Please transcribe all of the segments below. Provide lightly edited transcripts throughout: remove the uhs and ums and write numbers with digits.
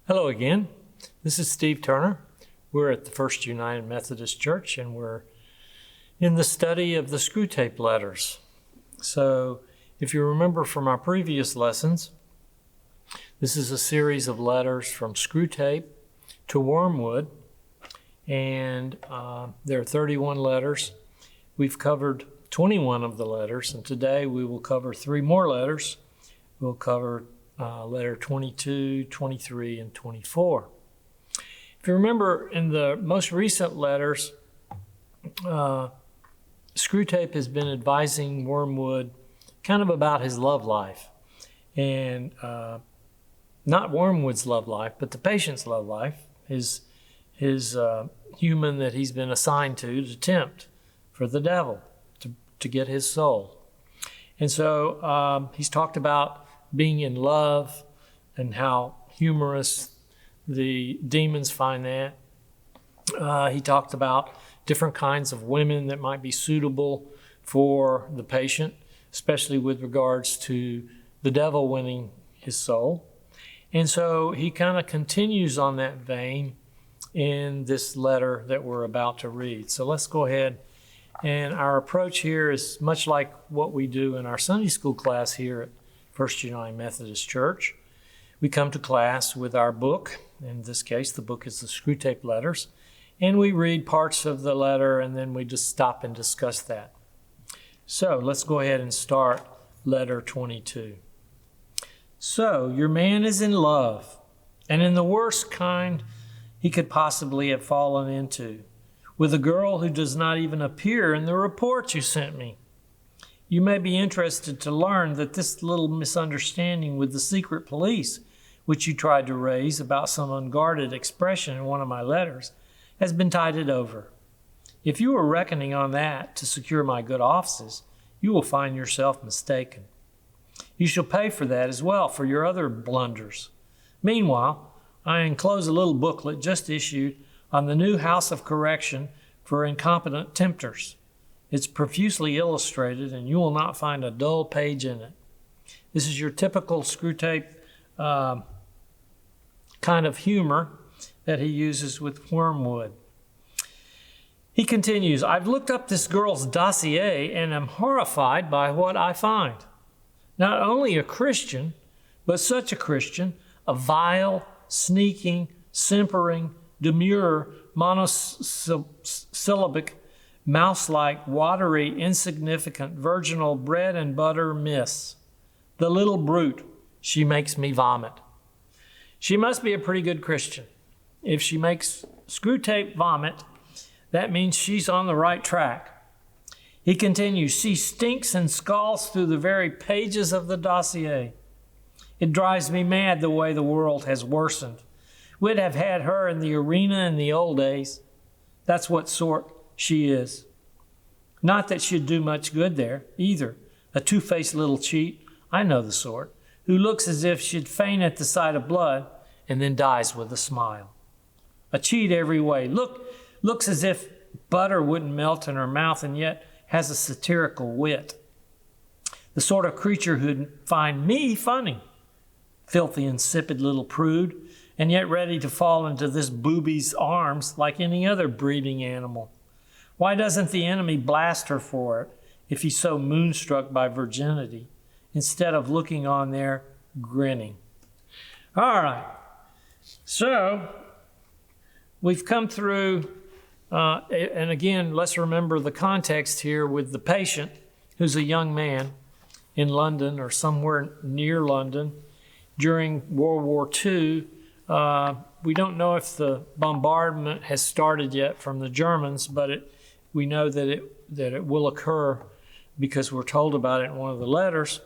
Hello again. This is Steve Turner. We're at the First United Methodist Church, and we're in the study of the Screwtape letters. So, if you remember from our previous lessons, this is a series of letters from Screwtape to Wormwood, and there are 31 letters. We've covered 21 of the letters, and today we will cover 3 more letters. We'll cover letter 22, 23, and 24. If you remember, in the most recent letters, Screwtape has been advising Wormwood kind of about his love life. And not Wormwood's love life, but the patient's love life, his human that he's been assigned to tempt for the devil, to get his soul. And so he's talked about being in love and how humorous the demons find that. He talked about different kinds of women that might be suitable for the patient, especially with regards to the devil winning his soul. And so he kind of continues on that vein in this letter that we're about to read. So let's go ahead. And our approach here is much like what we do in our Sunday school class here at First United Methodist Church. We come to class with our book. In this case, the book is the Screwtape letters. And we read parts of the letter, and then we just stop and discuss that. So let's go ahead and start letter 22. So, your man is in love, and in the worst kind he could possibly have fallen into, with a girl who does not even appear in the report you sent me. You may be interested to learn that this little misunderstanding with the secret police, which you tried to raise about some unguarded expression in one of my letters, has been tided over. If you were reckoning on that to secure my good offices, you will find yourself mistaken. You shall pay for that as well, for your other blunders. Meanwhile, I enclose a little booklet just issued on the new House of Correction for incompetent tempters. It's profusely illustrated, and you will not find a dull page in it. This is your typical Screwtape kind of humor that he uses with Wormwood. He continues, I've looked up this girl's dossier and am horrified by what I find. Not only a Christian, but such a Christian, a vile, sneaking, simpering, demure, monosyllabic, mouse-like, watery, insignificant, virginal bread and butter miss. The little brute, she makes me vomit. She must be a pretty good Christian. If she makes Screwtape vomit, that means she's on the right track. He continues, she stinks and scalds through the very pages of the dossier. It drives me mad the way the world has worsened. We'd have had her in the arena in the old days. That's what sort she is. Not that she'd do much good there, either. A two-faced little cheat, I know the sort, who looks as if she'd faint at the sight of blood and then dies with a smile. A cheat every way. Looks as if butter wouldn't melt in her mouth and yet has a satirical wit. The sort of creature who'd find me funny. Filthy, insipid little prude, and yet ready to fall into this booby's arms like any other breeding animal. Why doesn't the enemy blast her for it if he's so moonstruck by virginity, instead of looking on there grinning? All right, so we've come through, and again, let's remember the context here with the patient, who's a young man in London or somewhere near London during World War II. We don't know if the bombardment has started yet from the Germans, but we know that it will occur because we're told about it in one of the letters.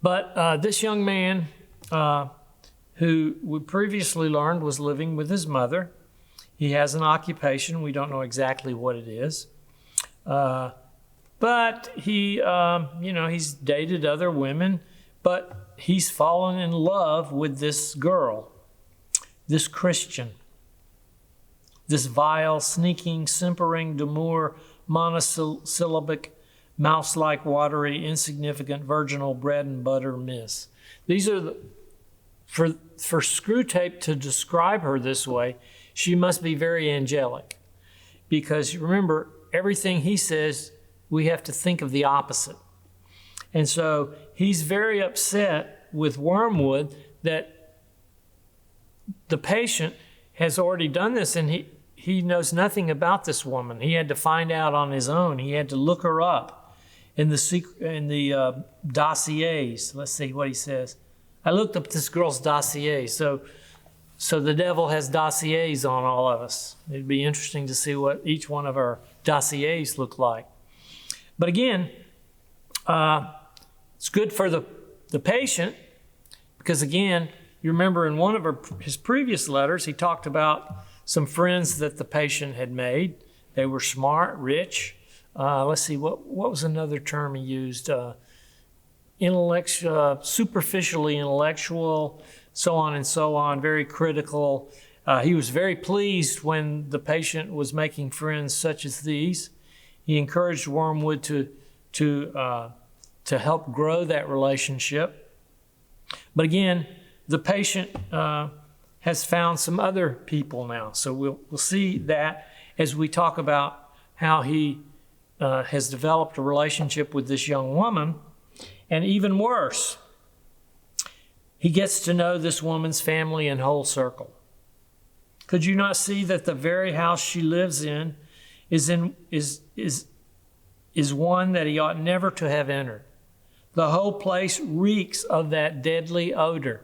But this young man, who we previously learned was living with his mother, he has an occupation. We don't know exactly what it is. But he, he's dated other women, but he's fallen in love with this girl, this Christian. This vile, sneaking, simpering, demure, monosyllabic, mouse-like, watery, insignificant, virginal bread and butter miss. These are for Screwtape to describe her this way, she must be very angelic. Because remember, everything he says, we have to think of the opposite. And so he's very upset with Wormwood that the patient has already done this, and he knows nothing about this woman. He had to find out on his own. He had to look her up in the dossiers. Let's see what he says. I looked up this girl's dossier. So the devil has dossiers on all of us. It'd be interesting to see what each one of our dossiers look like. But again, it's good for the patient because, again, you remember in one of his previous letters, he talked about some friends that the patient had made. They were smart, rich. Let's see, what was another term he used? Superficially intellectual, so on and so on, very critical. He was very pleased when the patient was making friends such as these. He encouraged Wormwood to help grow that relationship. But again, the patient has found some other people now. So we'll see that as we talk about how he has developed a relationship with this young woman. And even worse, he gets to know this woman's family and whole circle. Could you not see that the very house she lives in is one that he ought never to have entered? The whole place reeks of that deadly odor.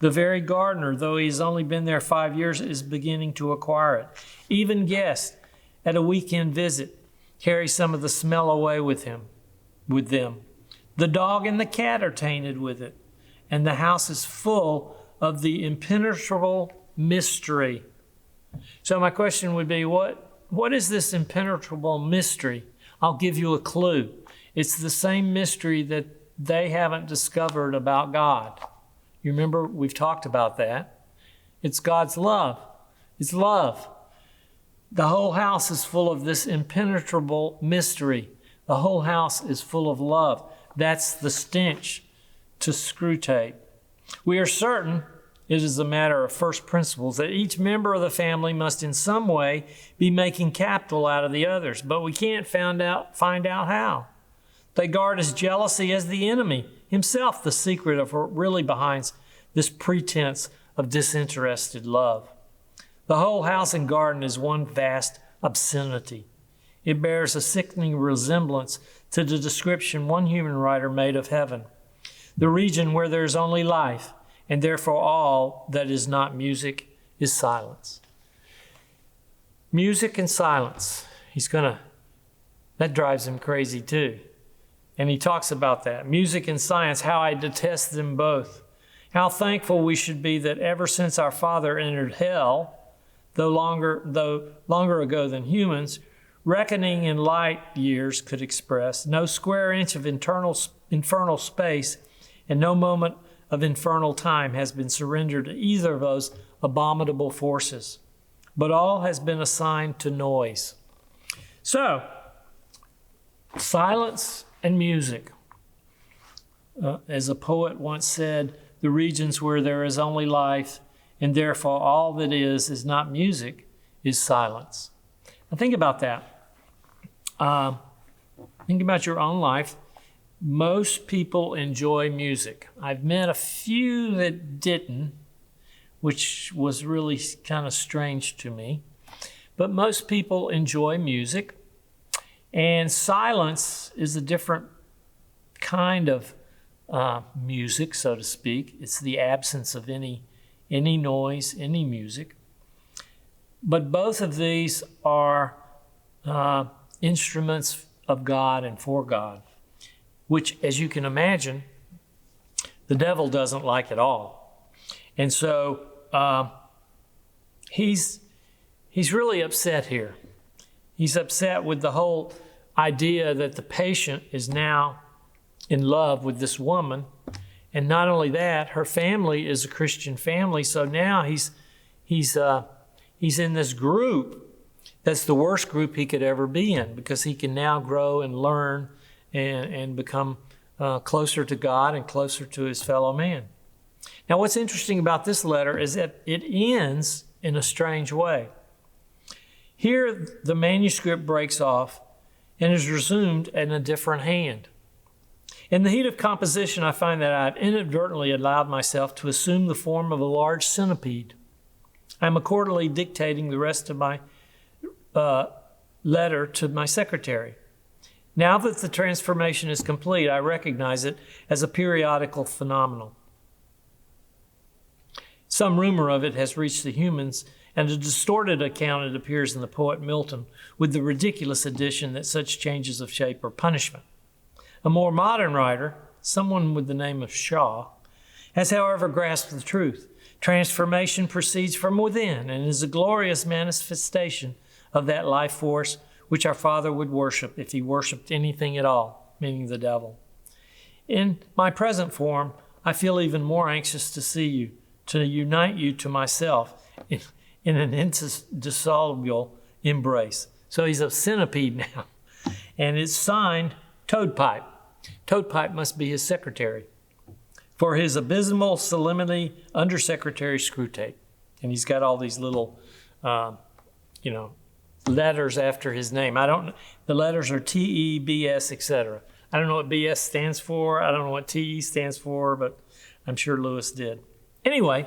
The very gardener, though he's only been there 5 years, is beginning to acquire it. Even guests at a weekend visit carry some of the smell away with them. The dog and the cat are tainted with it, and the house is full of the impenetrable mystery. So my question would be, what is this impenetrable mystery? I'll give you a clue. It's the same mystery that they haven't discovered about God. You remember we've talked about that. It's God's love. It's love. The whole house is full of this impenetrable mystery. The whole house is full of love. That's the stench to Screwtape. We are certain, it is a matter of first principles, that each member of the family must in some way be making capital out of the others, but we can't find out how. They guard as jealousy as the enemy himself, the secret of what really behind this pretense of disinterested love. The whole house and garden is one vast obscenity. It bears a sickening resemblance to the description one human writer made of heaven, the region where there is only life, and therefore all that is not music is silence. Music and silence. That drives him crazy too. And he talks about that. Music and science, how I detest them both. How thankful we should be that ever since our Father entered hell, though longer ago than humans, reckoning in light years could express, no square inch of infernal space and no moment of infernal time has been surrendered to either of those abominable forces, but all has been assigned to noise. So, silence and music. As a poet once said, the regions where there is only life, and therefore all that is not music, is silence. Now think about that. Think about your own life. Most people enjoy music. I've met a few that didn't, which was really kind of strange to me. But most people enjoy music. And silence is a different kind of music, so to speak. It's the absence of any noise, any music. But both of these are instruments of God and for God, which, as you can imagine, the devil doesn't like at all. And so he's really upset here. He's upset with the whole idea that the patient is now in love with this woman. And not only that, her family is a Christian family. So now he's in this group that's the worst group he could ever be in, because he can now grow and learn and become closer to God and closer to his fellow man. Now, what's interesting about this letter is that it ends in a strange way. Here, the manuscript breaks off and is resumed in a different hand. In the heat of composition, I find that I've inadvertently allowed myself to assume the form of a large centipede. I'm accordingly dictating the rest of my letter to my secretary. Now that the transformation is complete, I recognize it as a periodical phenomenon. Some rumor of it has reached the humans, and a distorted account it appears in the poet Milton, with the ridiculous addition that such changes of shape are punishment. A more modern writer, someone with the name of Shaw, has, however, grasped the truth. Transformation proceeds from within and is a glorious manifestation of that life force which our Father would worship if he worshiped anything at all, meaning the devil. In my present form, I feel even more anxious to see you, to unite you to myself in an indissoluble embrace. So he's a centipede now, and it's signed Toadpipe. Toadpipe must be his secretary. For his abysmal solemnity, Undersecretary Screwtape. And he's got all these little, letters after his name. The letters are T-E, B-S, etc. I don't know what B-S stands for. I don't know what T-E stands for, but I'm sure Lewis did. Anyway,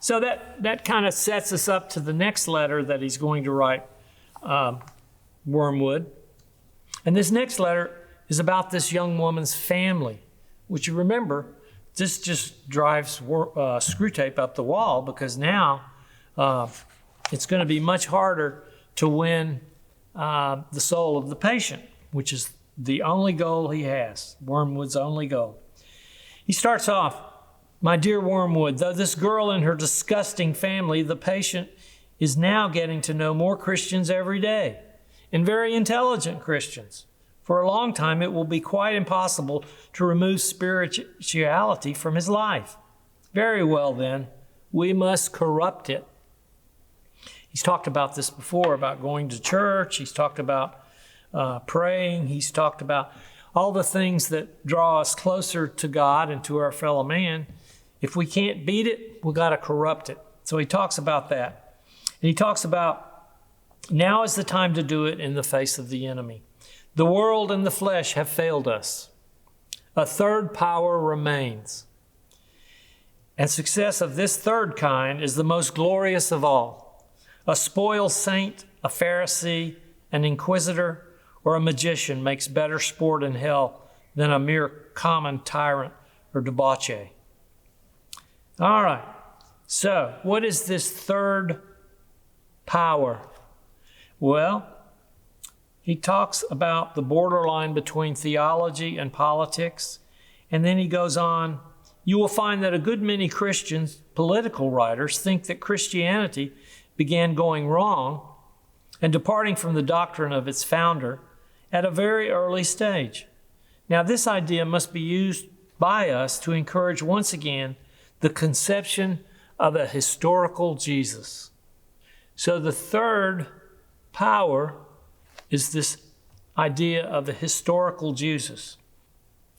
so that kind of sets us up to the next letter that he's going to write, Wormwood. And this next letter is about this young woman's family, which you remember, this just drives Screwtape up the wall, because now it's going to be much harder to win the soul of the patient, which is the only goal he has, Wormwood's only goal. He starts off, "My dear Wormwood, though this girl and her disgusting family, the patient is now getting to know more Christians every day, and very intelligent Christians. For a long time, it will be quite impossible to remove spirituality from his life. Very well, then, we must corrupt it." He's talked about this before, about going to church. He's talked about praying. He's talked about all the things that draw us closer to God and to our fellow man. If we can't beat it, we've got to corrupt it. So he talks about that. And he talks about now is the time to do it in the face of the enemy. The world and the flesh have failed us. A third power remains. And success of this third kind is the most glorious of all. A spoiled saint, a Pharisee, an inquisitor, or a magician makes better sport in hell than a mere common tyrant or debauchee. All right. So, what is this third power? Well, he talks about the borderline between theology and politics. And then he goes on, you will find that a good many Christians, political writers, think that Christianity began going wrong and departing from the doctrine of its founder at a very early stage. Now, this idea must be used by us to encourage once again the conception of a historical Jesus. So the third power is this idea of a historical Jesus.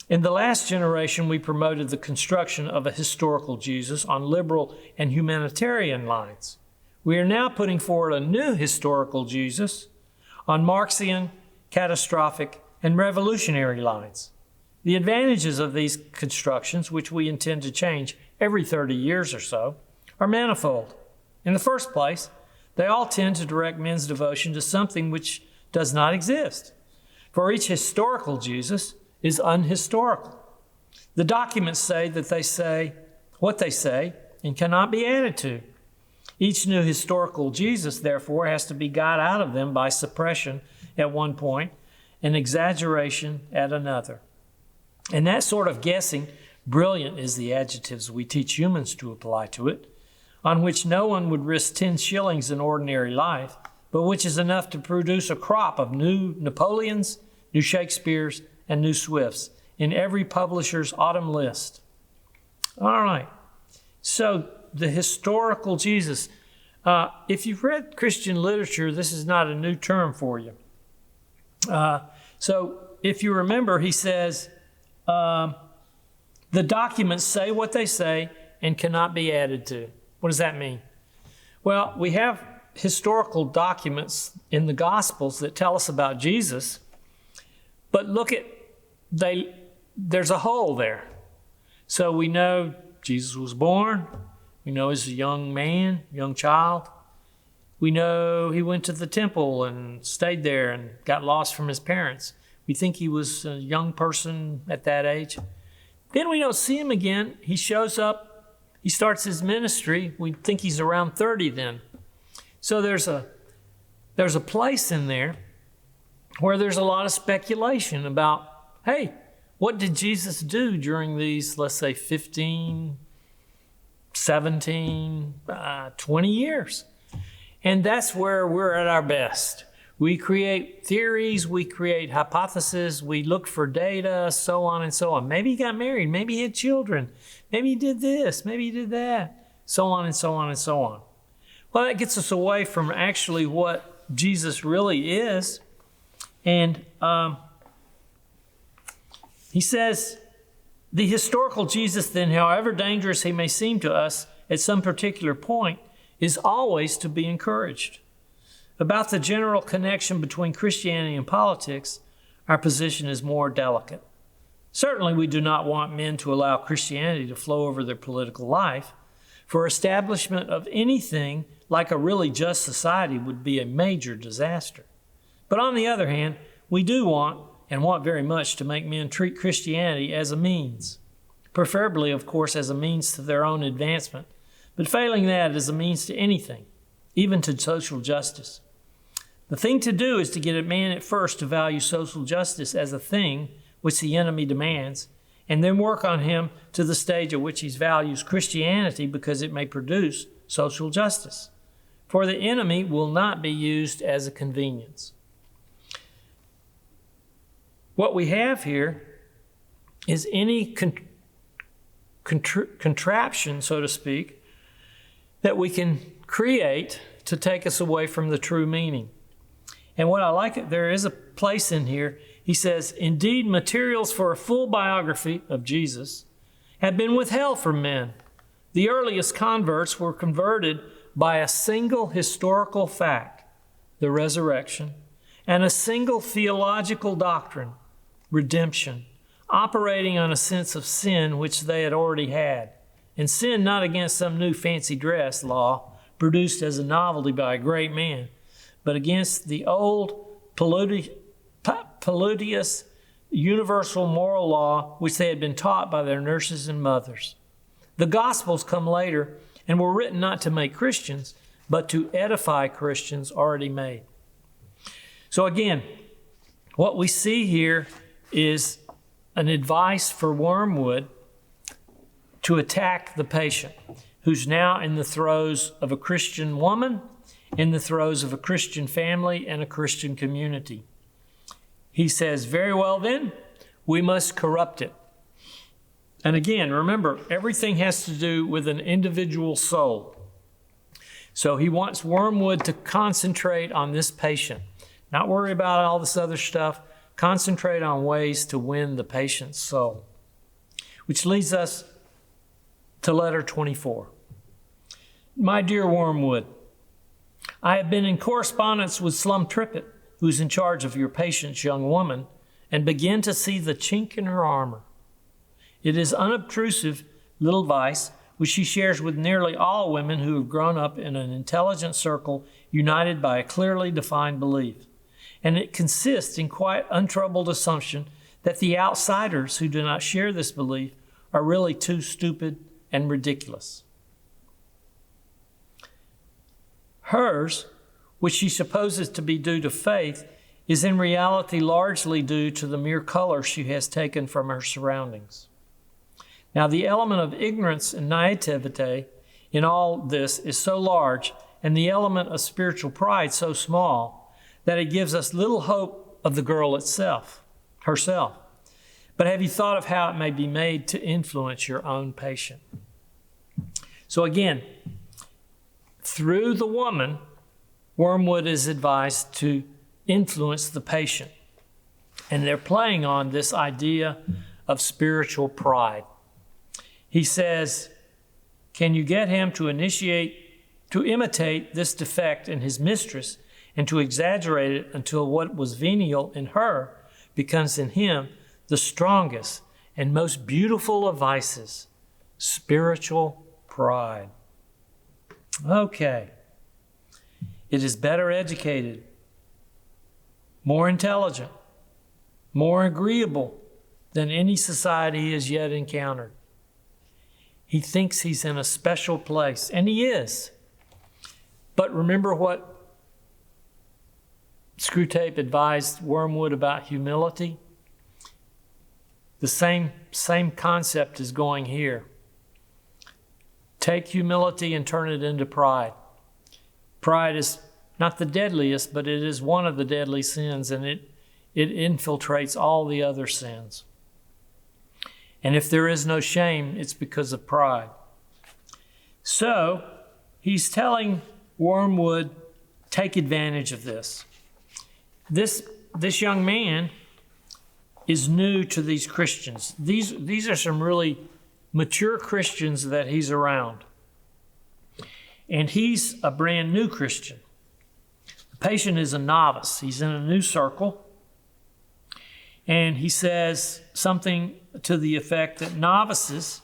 In the last generation, we promoted the construction of a historical Jesus on liberal and humanitarian lines. We are now putting forward a new historical Jesus on Marxian, catastrophic, and revolutionary lines. The advantages of these constructions, which we intend to change every 30 years or so, are manifold. In the first place, they all tend to direct men's devotion to something which does not exist. For each historical Jesus is unhistorical. The documents say that they say what they say and cannot be added to. Each new historical Jesus, therefore, has to be got out of them by suppression at one point and exaggeration at another. And that sort of guessing, brilliant is the adjectives we teach humans to apply to it, on which no one would risk 10 shillings in ordinary life, but which is enough to produce a crop of new Napoleons, new Shakespeares, and new Swifts in every publisher's autumn list. All right. So the historical Jesus. If you've read Christian literature, this is not a new term for you. So if you remember, he says, the documents say what they say and cannot be added to. What does that mean? Well, we have historical documents in the Gospels that tell us about Jesus, but there's a hole there. So we know Jesus was born. We know he's a young man, young child. We know he went to the temple and stayed there and got lost from his parents. We think he was a young person at that age. Then we don't see him again. He shows up. He starts his ministry. We think he's around 30 then. So there's a place in there where there's a lot of speculation about, hey, what did Jesus do during these, let's say, 15, 17, 20 years? And that's where we're at our best. We create theories, we create hypotheses, we look for data, so on and so on. Maybe he got married, maybe he had children, maybe he did this, maybe he did that, so on and so on and so on. Well, that gets us away from actually what Jesus really is. And he says, the historical Jesus then, however dangerous he may seem to us at some particular point, is always to be encouraged. About the general connection between Christianity and politics, our position is more delicate. Certainly, we do not want men to allow Christianity to flow over their political life, for establishment of anything like a really just society would be a major disaster. But on the other hand, we do want very much to make men treat Christianity as a means, preferably, of course, as a means to their own advancement, but failing that, as a means to anything, even to social justice. The thing to do is to get a man at first to value social justice as a thing which the enemy demands, and then work on him to the stage at which he values Christianity because it may produce social justice. For the enemy will not be used as a convenience. What we have here is any contraption, so to speak, that we can create to take us away from the true meaning. And what I like, there is a place in here. He says, indeed, materials for a full biography of Jesus have been withheld from men. The earliest converts were converted by a single historical fact, the resurrection, and a single theological doctrine, redemption, operating on a sense of sin which they had already had. And sin not against some new fancy dress law produced as a novelty by a great man, but against the old polluteous universal moral law which they had been taught by their nurses and mothers. The Gospels come later and were written not to make Christians, but to edify Christians already made. So again, what we see here is an advice for Wormwood to attack the patient who's now in the throes of a Christian woman, in the throes of a Christian family and a Christian community. He says, very well then, we must corrupt it. And again, remember, everything has to do with an individual soul. So he wants Wormwood to concentrate on this patient, not worry about all this other stuff, concentrate on ways to win the patient's soul. Which leads us to letter 24. My dear Wormwood, I have been in correspondence with Slum Trippett, who's in charge of your patient's young woman, and begin to see the chink in her armor. It is unobtrusive little vice which she shares with nearly all women who have grown up in an intelligent circle united by a clearly defined belief. And it consists in quite untroubled assumption that the outsiders who do not share this belief are really too stupid and ridiculous. Hers, which she supposes to be due to faith, is in reality largely due to the mere color she has taken from her surroundings. Now, the element of ignorance and naivete in all this is so large, and the element of spiritual pride so small, that it gives us little hope of the girl herself. But have you thought of how it may be made to influence your own patient? So again, through the woman, Wormwood is advised to influence the patient. And they're playing on this idea of spiritual pride. He says, Can you get him to imitate this defect in his mistress and to exaggerate it until what was venial in her becomes in him the strongest and most beautiful of vices, spiritual pride? Okay. It is better educated, more intelligent, more agreeable than any society he has yet encountered. He thinks he's in a special place, and he is. But remember what Screwtape advised Wormwood about humility? The same concept is going here. Take humility and turn it into pride. Pride is not the deadliest, but it is one of the deadly sins, and it infiltrates all the other sins. And if there is no shame, it's because of pride. So he's telling Wormwood, take advantage of this. This young man is new to these Christians. These are some really mature Christians that he's around. And he's a brand new Christian. The patient is a novice. He's in a new circle. And he says something to the effect that novices,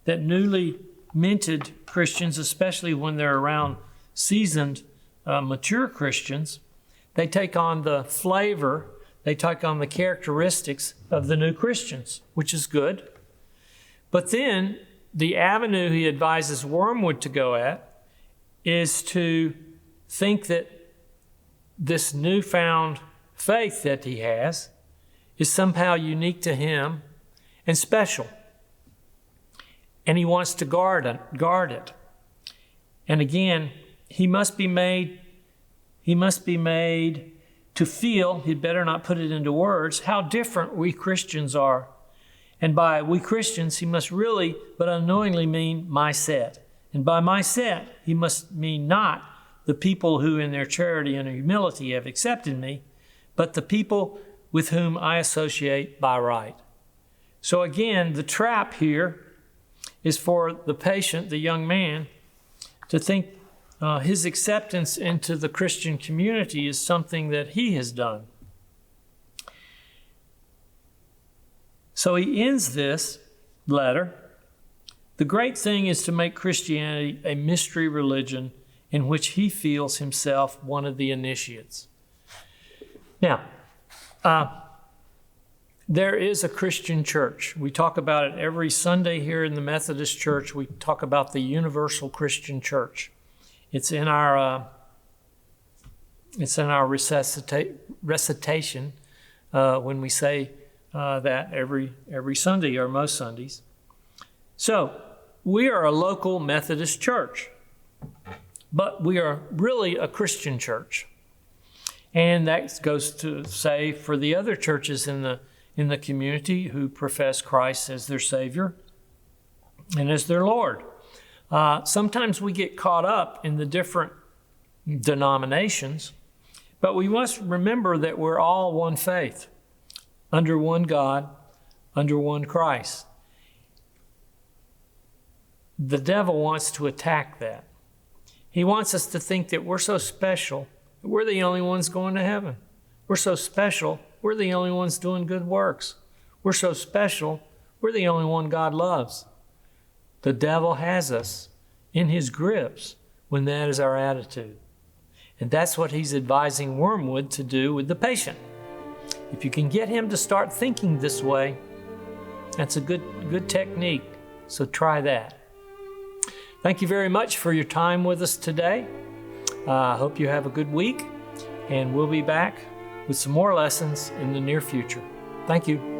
that newly minted Christians, especially when they're around seasoned, mature Christians, they take on the flavor, they take on the characteristics of the new Christians, which is good. But then the avenue he advises Wormwood to go at is to think that this newfound faith that he has is somehow unique to him and special. And he wants to guard it. And again, he must be made to feel, he'd better not put it into words, how different we Christians are. And by we Christians, he must really, but unknowingly mean my set. And by my set, he must mean not the people who in their charity and humility have accepted me, but the people with whom I associate by right. So again, the trap here is for the patient, the young man, to think his acceptance into the Christian community is something that he has done. So he ends this letter. The great thing is to make Christianity a mystery religion in which he feels himself one of the initiates. Now, there is a Christian church. We talk about it every Sunday here in the Methodist Church. We talk about the Universal Christian Church. It's in our recitation when we say that every Sunday or most Sundays. So we are a local Methodist church, but we are really a Christian church. And that goes to say for the other churches in the community who profess Christ as their Savior and as their Lord. Sometimes we get caught up in the different denominations, but we must remember that we're all one faith, under one God, under one Christ. The devil wants to attack that. He wants us to think that we're so special, that we're the only ones going to heaven. We're so special, we're the only ones doing good works. We're so special, we're the only one God loves. The devil has us in his grips when that is our attitude. And that's what he's advising Wormwood to do with the patient. If you can get him to start thinking this way, that's a good technique. So try that. Thank you very much for your time with us today. I hope you have a good week, and we'll be back with some more lessons in the near future. Thank you.